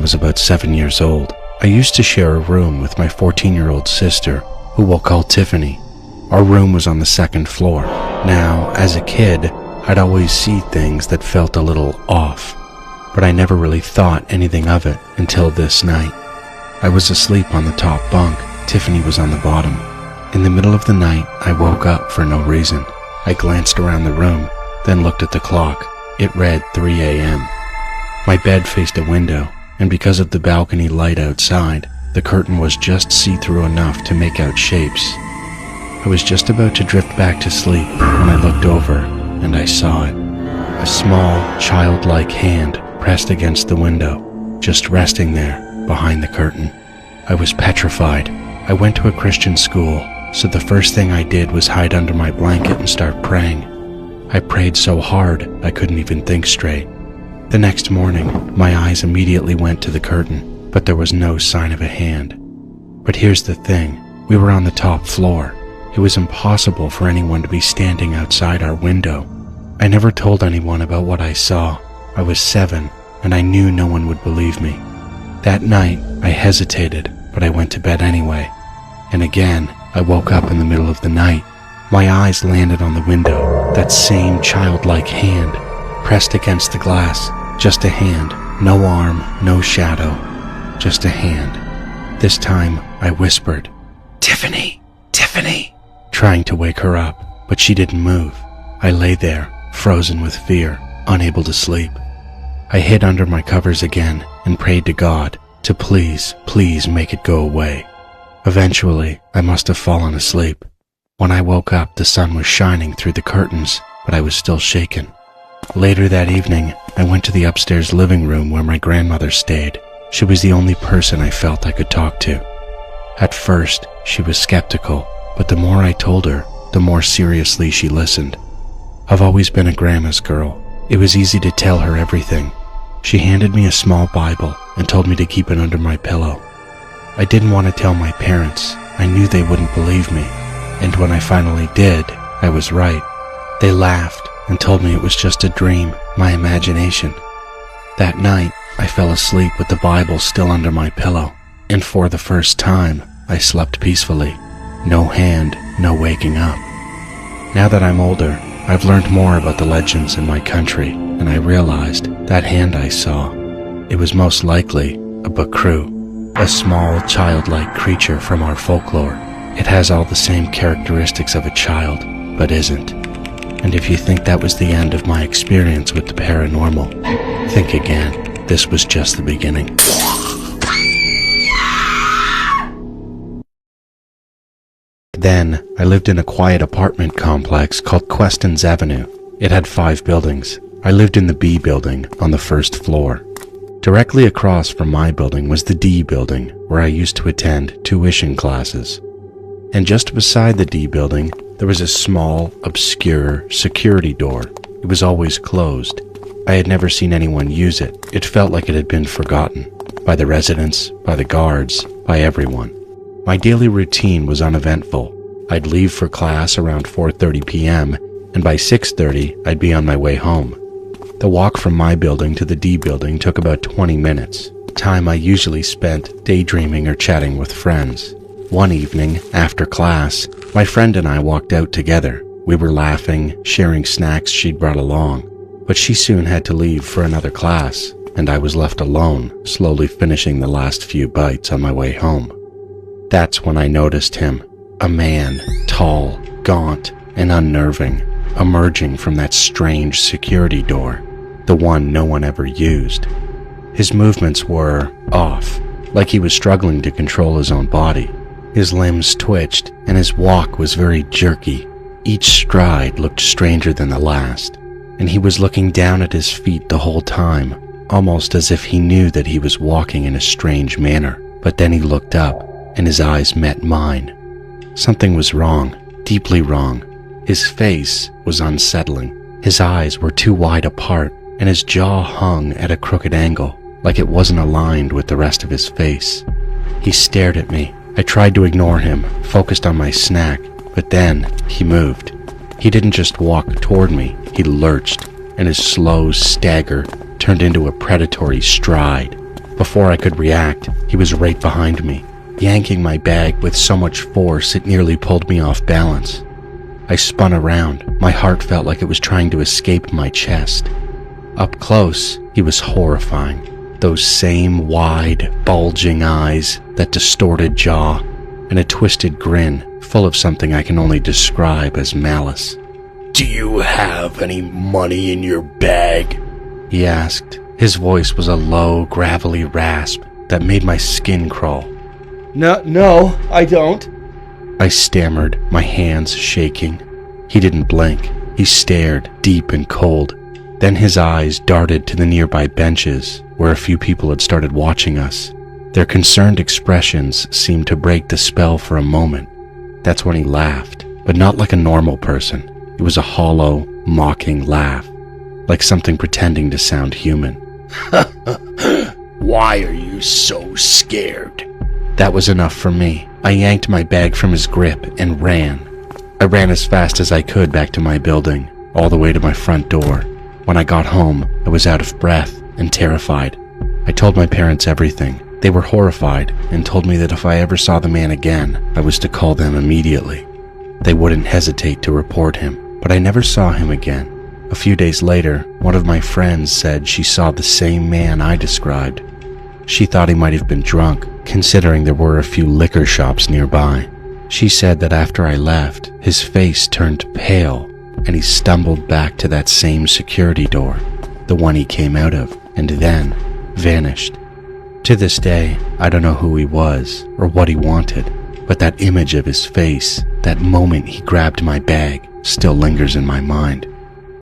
was about 7 years old. I used to share a room with my 14-year-old sister, who we'll call Tiffany. Our room was on the second floor. Now, as a kid, I'd always see things that felt a little off, but I never really thought anything of it until this night. I was asleep on the top bunk. Tiffany was on the bottom. In the middle of the night, I woke up for no reason. I glanced around the room, then looked at the clock. It read 3 a.m. My bed faced a window, and because of the balcony light outside, the curtain was just see-through enough to make out shapes. I was just about to drift back to sleep when I looked over, and I saw it. A small, childlike hand pressed against the window, just resting there behind the curtain. I was petrified. I went to a Christian school, so the first thing I did was hide under my blanket and start praying. I prayed so hard I couldn't even think straight. The next morning, my eyes immediately went to the curtain, but there was no sign of a hand. But here's the thing, we were on the top floor. It was impossible for anyone to be standing outside our window. I never told anyone about what I saw. I was 7, and I knew no one would believe me. That night, I hesitated, but I went to bed anyway. And again, I woke up in the middle of the night. My eyes landed on the window, that same childlike hand, pressed against the glass. Just a hand, no arm, no shadow, just a hand. This time, I whispered, "Tiffany, Tiffany," trying to wake her up, but she didn't move. I lay there, frozen with fear, unable to sleep. I hid under my covers again and prayed to God to please make it go away. Eventually, I must have fallen asleep. When I woke up, the sun was shining through the curtains, but I was still shaken. Later that evening, I went to the upstairs living room where my grandmother stayed. She was the only person I felt I could talk to. At first, she was skeptical, but the more I told her, the more seriously she listened. I've always been a grandma's girl. It was easy to tell her everything. She handed me a small Bible and told me to keep it under my pillow. I didn't want to tell my parents. I knew they wouldn't believe me. And when I finally did, I was right. They laughed and told me it was just a dream, my imagination. That night, I fell asleep with the Bible still under my pillow, and for the first time, I slept peacefully. No hand, no waking up. Now that I'm older, I've learned more about the legends in my country, and I realized that hand I saw, it was most likely a Bacroo, a small, childlike creature from our folklore. It has all the same characteristics of a child, but isn't. And if you think that was the end of my experience with the paranormal, think again. This was just the beginning. Then, I lived in a quiet apartment complex called Queston's Avenue. It had 5 buildings. I lived in the B building on the first floor. Directly across from my building was the D building, where I used to attend tuition classes. And just beside the D building, there was a small, obscure security door. It was always closed. I had never seen anyone use it. It felt like it had been forgotten. By the residents, by the guards, by everyone. My daily routine was uneventful. I'd leave for class around 4:30 p.m., and by 6:30, I'd be on my way home. The walk from my building to the D building took about 20 minutes, time I usually spent daydreaming or chatting with friends. One evening, after class, my friend and I walked out together. We were laughing, sharing snacks she'd brought along, but she soon had to leave for another class, and I was left alone, slowly finishing the last few bites on my way home. That's when I noticed him, a man, tall, gaunt, and unnerving, emerging from that strange security door, the one no one ever used. His movements were off, like he was struggling to control his own body. His limbs twitched, and his walk was very jerky. Each stride looked stranger than the last, and he was looking down at his feet the whole time, almost as if he knew that he was walking in a strange manner. But then he looked up, and his eyes met mine. Something was wrong, deeply wrong. His face was unsettling. His eyes were too wide apart, and his jaw hung at a crooked angle, like it wasn't aligned with the rest of his face. He stared at me. I tried to ignore him, focused on my snack, but then he moved. He didn't just walk toward me, he lurched, and his slow stagger turned into a predatory stride. Before I could react, he was right behind me, yanking my bag with so much force it nearly pulled me off balance. I spun around. My heart felt like it was trying to escape my chest. Up close, he was horrifying. Those same wide, bulging eyes, that distorted jaw, and a twisted grin full of something I can only describe as malice. "Do you have any money in your bag?" he asked. His voice was a low, gravelly rasp that made my skin crawl. No, I don't. I stammered, my hands shaking. He didn't blink. He stared, deep and cold. Then his eyes darted to the nearby benches, where a few people had started watching us. Their concerned expressions seemed to break the spell for a moment. That's when he laughed, but not like a normal person. It was a hollow, mocking laugh, like something pretending to sound human. "Why are you so scared?" That was enough for me. I yanked my bag from his grip and ran. I ran as fast as I could back to my building, all the way to my front door. When I got home, I was out of breath and terrified. I told my parents everything. They were horrified and told me that if I ever saw the man again, I was to call them immediately. They wouldn't hesitate to report him, but I never saw him again. A few days later, one of my friends said she saw the same man I described. She thought he might have been drunk, considering there were a few liquor shops nearby. She said that after I left, his face turned pale, and he stumbled back to that same security door, the one he came out of, and then vanished. To this day, I don't know who he was or what he wanted, but that image of his face, that moment he grabbed my bag, still lingers in my mind.